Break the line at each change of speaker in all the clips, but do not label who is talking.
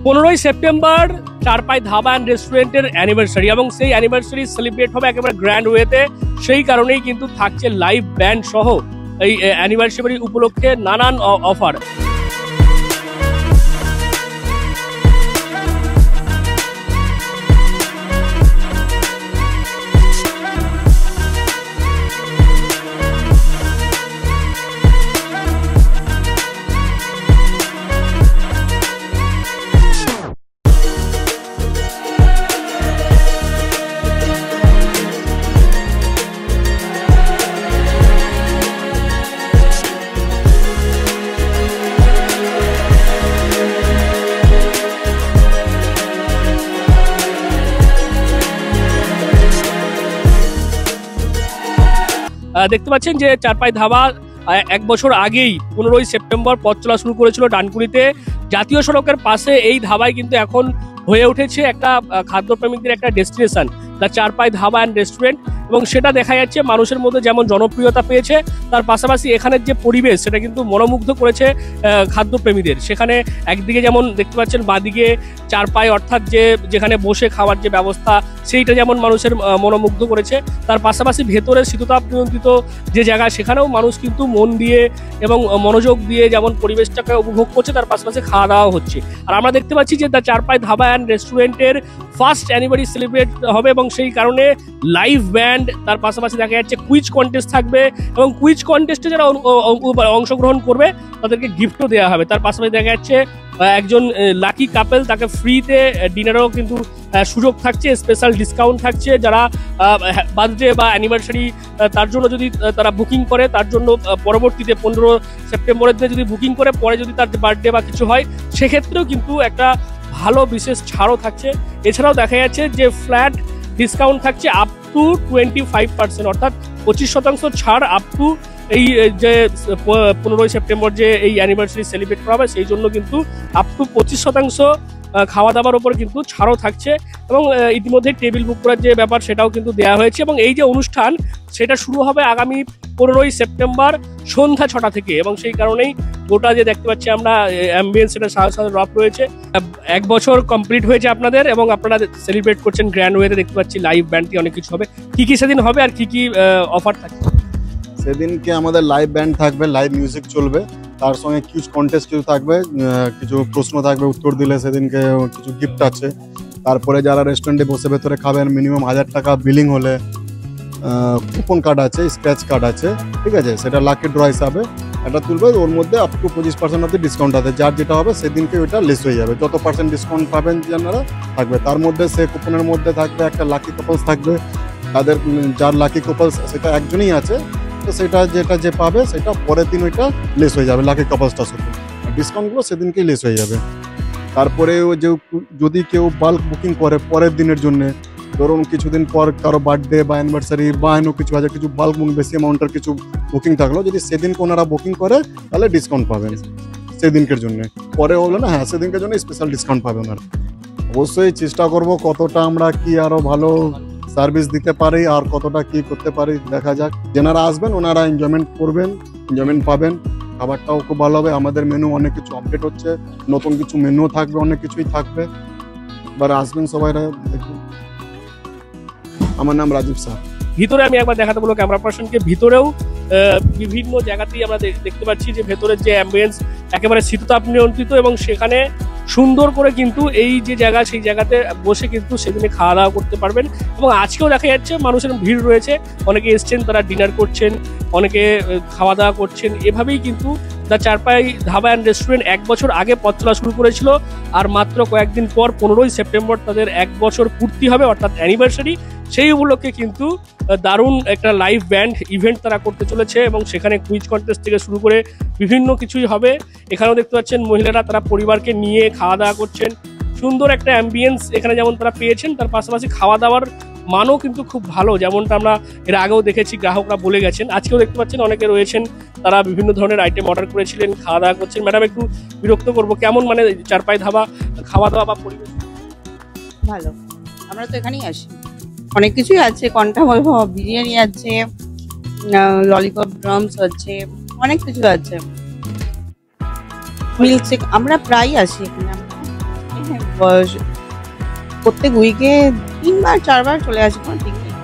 15ই September Charpai dhaba and রেস্টুরেন্টের anniversary এবং সেই অ্যানিভার্সারি সেলিব্রেট হবে একেবারে গ্র্যান্ড ওয়েতে। সেই কারণেই কিন্তু থাকছে লাইভ ব্যান্ড সহ এই অ্যানিভার্সারি উপলক্ষে নানান অফার। দেখতে পাচ্ছেন যে চারপাই ধাবা 1 বছর আগেই 15ই সেপ্টেম্বর পথ চলা শুরু করেছিল ডানকুনিতে। জাতীয় সড়কের পাশে এই ধাবায় কিন্তু এখন হয়ে উঠেছে একটা খাদ্যপ্রেমিকদের একটা destination, the Charpai dhaba and restaurant. এবং সেটা দেখা যাচ্ছে মানুষের মধ্যে যেমন জনপ্রিয়তা পেয়েছে, তার পাশাপাশি এখানের যে পরিবেশ সেটা কিন্তু মনোমুগ্ধ করেছে খাদ্যপ্রেমীদের। সেখানে একদিকে যেমন দেখতে পাচ্ছেন বাঁদিকে চারপাই অর্থাৎ যেখানে বসে খাওয়ার যে ব্যবস্থা সেইটা যেমন মানুষের মনোমুগ্ধ করেছে, তার পাশাপাশি ভেতরে শীততাপ নিয়ন্ত্রিত যে জায়গা সেখানেও মানুষ কিন্তু মন দিয়ে এবং মনোযোগ দিয়ে যেমন পরিবেশটাকে উপভোগ করছে, তার পাশাপাশি খাওয়া দাওয়া হচ্ছে। আর আমরা দেখতে পাচ্ছি যে দ্য চারপাই ধাবা অ্যান্ড রেস্টুরেন্টের ফার্স্ট অ্যানিভার্সারি সেলিব্রেট হবে এবং সেই কারণে লাইভ ব্যান্ড, তার পাশাপাশি দেখা যাচ্ছে কুইজ কন্টেস্ট থাকবে এবং কুইজ কন্টেস্টে যারা অংশগ্রহণ করবে তাদেরকে গিফটও দেওয়া হবে। তার পাশাপাশি দেখা যাচ্ছে একজন লাকি কাপেল তাকে ফ্রিতে ডিনারও কিন্তু সুযোগ থাকছে, স্পেশাল ডিসকাউন্ট থাকছে। যারা বার্থডে বা অ্যানিভার্সারি তার জন্য যদি তারা বুকিং করে, তার জন্য পরবর্তীতে 15 সেপ্টেম্বরের দিনে যদি বুকিং করে পরে যদি তার বার্থডে বা কিছু হয় সেক্ষেত্রেও কিন্তু একটা ভালো বিশেষ ছাড়ও থাকছে। এছাড়াও দেখা যাচ্ছে যে ফ্ল্যাট ডিসকাউন্ট থাকছে আপ টু 25%, অর্থাৎ 25% ছাড় আপ টু এই যে 15ই সেপ্টেম্বর যে এই অ্যানিভার্সারি সেলিব্রেট করা হবে সেই জন্য কিন্তু আপ টু 25% খাওয়া দাওয়ার ওপর কিন্তু ছাড়ও থাকছে। এবং ইতিমধ্যে টেবিল বুক করার যে ব্যাপার সেটাও কিন্তু দেওয়া হয়েছে। এবং এই যে অনুষ্ঠান সেটা শুরু হবে আগামী 15ই সেপ্টেম্বর সন্ধ্যা 6টা থেকে। এবং সেই কারণেই গোটা যে দেখতে পাচ্ছি আমরা অ্যাম্বিয়েন্স সেটা সাথে সাথে রপ রয়েছে। 1 বছর কমপ্লিট হয়েছে আপনাদের এবং আপনারা সেলিব্রেট করছেন গ্র্যান্ড ওয়েতে। দেখতে পাচ্ছি লাইভ ব্যান্ডটি অনেক কিছু হবে। কি কি সেদিন হবে আর কি কি অফার থাকবে?
সেদিনকে আমাদের লাইভ ব্যান্ড থাকবে, লাইভ মিউজিক চলবে, তার সঙ্গে কিউজ কন্টেস্ট কিছু থাকবে, কিছু প্রশ্ন থাকবে, উত্তর দিলে সেদিনকে কিছু গিফট আছে। তারপরে যারা রেস্টুরেন্টে বসে ভেতরে খাবেন মিনিমাম 1000 টাকা বিলিং হলে কুপন কার্ড আছে, স্ক্র্যাচ কার্ড আছে, ঠিক আছে, সেটা লাকি ড্র হিসাবে এটা তুলবে। ওর মধ্যে আপ টু 25% অব্দি ডিসকাউন্ট আছে। যার যেটা হবে সেদিনকে ওইটা লেস হয়ে যাবে। যত পার্সেন্ট ডিসকাউন্ট পাবেন যারা থাকবে তার মধ্যে সে কুপনের মধ্যে থাকবে একটা লাকি কাপলস থাকবে। তাদের যার লাকি কাপলস সেটা একজনই আছে, তো সেটা যেটা যে পাবে সেটা পরের দিন ওইটা লেস হয়ে যাবে লাকি কাপলসটা শুধু। ডিসকাউন্টগুলো সেদিনকেই লেস হয়ে যাবে। তারপরে যে যদি কেউ বাল্ক বুকিং করে পরের দিনের জন্য, ধরুন কিছুদিন পর কারো বার্থডে বা অ্যানিভার্সারি বা অন্য কিছু আছে, কিছু বাল্ক বেশি অ্যামাউন্টের কিছু বুকিং থাকলো, যদি সেদিনকে ওনারা বুকিং করে তাহলে ডিসকাউন্ট পাবেন সেদিনকের জন্য। পরে হলো না, হ্যাঁ সেদিনকের জন্য স্পেশাল ডিসকাউন্ট পাবে ওনারা। অবশ্যই চেষ্টা করব কতটা আমরা কি আরো ভালো সার্ভিস দিতে পারি আর কতটা কি করতে পারি দেখা যাক। যেনারা আসবেন ওনারা এনজয়মেন্ট করবেন, এনজয়মেন্ট পাবেন, খাবারটাও খুব ভালো হবে। আমাদের মেনু অনেক কিছু আপডেট হচ্ছে, নতুন কিছু মেনুও থাকবে, অনেক কিছুই থাকবে। এবার আসবেন সবাই দেখুন। আমার নাম রাজীব স্যার।
ভিতরে আমি একবার দেখাতে বলবো ক্যামেরা পার্সনকে। ভিতরেও বিভিন্ন জায়গাতেই আমরা দেখতে পাচ্ছি যে ভেতরের যে অ্যাম্বিয়েন্স একেবারে শীততাপ নিয়ন্ত্রিত এবং সেখানে সুন্দর করে কিন্তু এই যে জায়গা সেই জায়গাতে বসে কিন্তু সেদিনে খাওয়া দাওয়া করতে পারবেন। এবং আজকেও দেখা যাচ্ছে মানুষের ভিড় রয়েছে, অনেকে এসছেন তারা ডিনার করছেন, অনেকে খাওয়া দাওয়া করছেন। এভাবেই কিন্তু the Charpai dhaba and restaurant 1 বছর আগে পথ চলা শুরু করেছিল আর মাত্র কয়েকদিন পর 15ই সেপ্টেম্বর তাদের 1 বছর পূর্তি হবে অর্থাৎ অ্যানিভার্সারি। সেই উপলক্ষে কিন্তু দারুণ একটা লাইভ ব্যান্ড ইভেন্ট তারা করতে চলেছে এবং সেখানে কুইজ কন্টেস্ট থেকে শুরু করে বিভিন্ন কিছুই হবে। এখানেও দেখতে পাচ্ছেন মহিলারা তারা পরিবারকে নিয়ে খাওয়া দাওয়া করছেন। সুন্দর একটা অ্যাম্বিয়েন্স এখানে যেমন তারা পেয়েছেন, তার পাশাপাশি খাওয়া দাওয়ার মানও কিন্তু খুব ভালো, যেমনটা আমরা এর আগেও দেখেছি, গ্রাহকরা বলে গেছেন। আজকেও দেখতে পাচ্ছেন অনেকে রয়েছেন তারা বিভিন্ন ধরনের আইটেম অর্ডার করেছিলেন, খাওয়া দাওয়া করছেন। ম্যাডাম একটু বিরক্ত করবো, কেমন মানে চারপাই ধাবা খাওয়া দাওয়া বা পরিবেশ?
ভালো, আমরা তো এখানেই আসি, অনেক কিছুই আছে, কন্ঠা বিরিয়ানি আছে, ললিপপ ড্রামস আছে, অনেক কিছু আছে, মিল্কশেক। আমরা প্রায় আসি এখানে, প্রত্যেক উইকে 3-4বার চলে আসি, কোনো ঠিক নেই।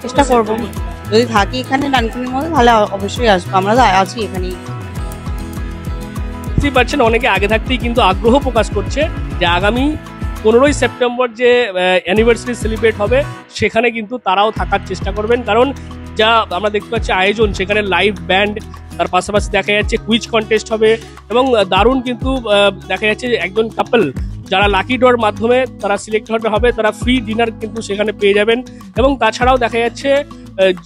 চেষ্টা করবো, যদি থাকি এখানে ডানকুনির মধ্যে তাহলে অবশ্যই আসবো, আমরা তো আছি এখানেই।
বুঝতেই পারছেন অনেকে আগে থাকতেই কিন্তু আগ্রহ প্রকাশ করছে যে আগামী 15ই সেপ্টেম্বর যে অ্যানিভার্সারি সেলিব্রেট হবে সেখানে কিন্তু তারাও থাকার চেষ্টা করবেন, কারণ যা আমরা দেখতে পাচ্ছি আয়োজন, সেখানে লাইভ ব্যান্ড, তার পাশাপাশি দেখা যাচ্ছে কুইজ কন্টেস্ট হবে এবং দারুণ কিন্তু দেখা যাচ্ছে একজন কাপল যারা লাকি ড্রর মাধ্যমে তারা সিলেক্ট হবে তারা ফ্রি ডিনার কিন্তু সেখানে পেয়ে যাবেন। এবং তাছাড়াও দেখা যাচ্ছে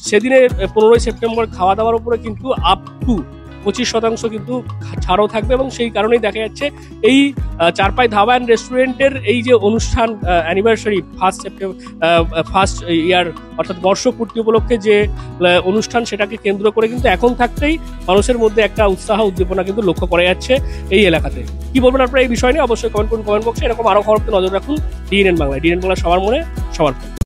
সেদিনে 15ই সেপ্টেম্বর খাওয়া দাওয়ার উপরে কিন্তু আপ টু 25% কিন্তু ছাড়ও থাকবে এবং সেই কারণেই দেখা যাচ্ছে এই চারপাই ধাবা অ্যান্ড রেস্টুরেন্টের এই যে অনুষ্ঠান অ্যানিভার্সারি ফার্স্ট ইয়ার অর্থাৎ বর্ষপূর্তি উপলক্ষে যে অনুষ্ঠান, সেটাকে কেন্দ্র করে কিন্তু এখন থাকতেই মানুষের মধ্যে একটা উৎসাহ উদ্দীপনা কিন্তু লক্ষ্য করা যাচ্ছে এই এলাকাতে। কি বলবেন আপনারা এই বিষয় নিয়ে? অবশ্যই কমেন্ট করুন কমেন্ট বক্সে। এরকম আরো খবরতে নজর রাখুন ডিএনএন বাংলায়। ডিএনএন বাংলা সবার মনে সবার।